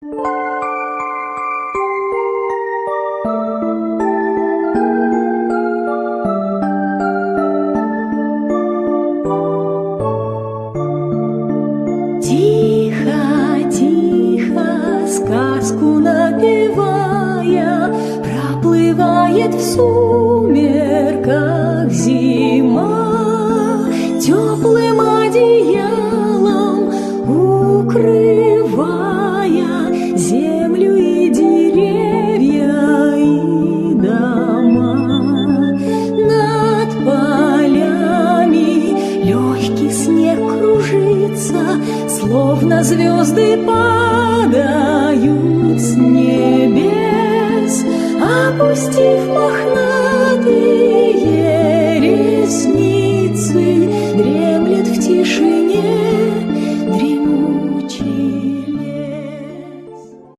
Тихо, тихо, сказку напевая, проплывает в сумерках зима, теплым одеялом укрывая землю и деревья и дома. Над полями легкий снег кружится, словно звезды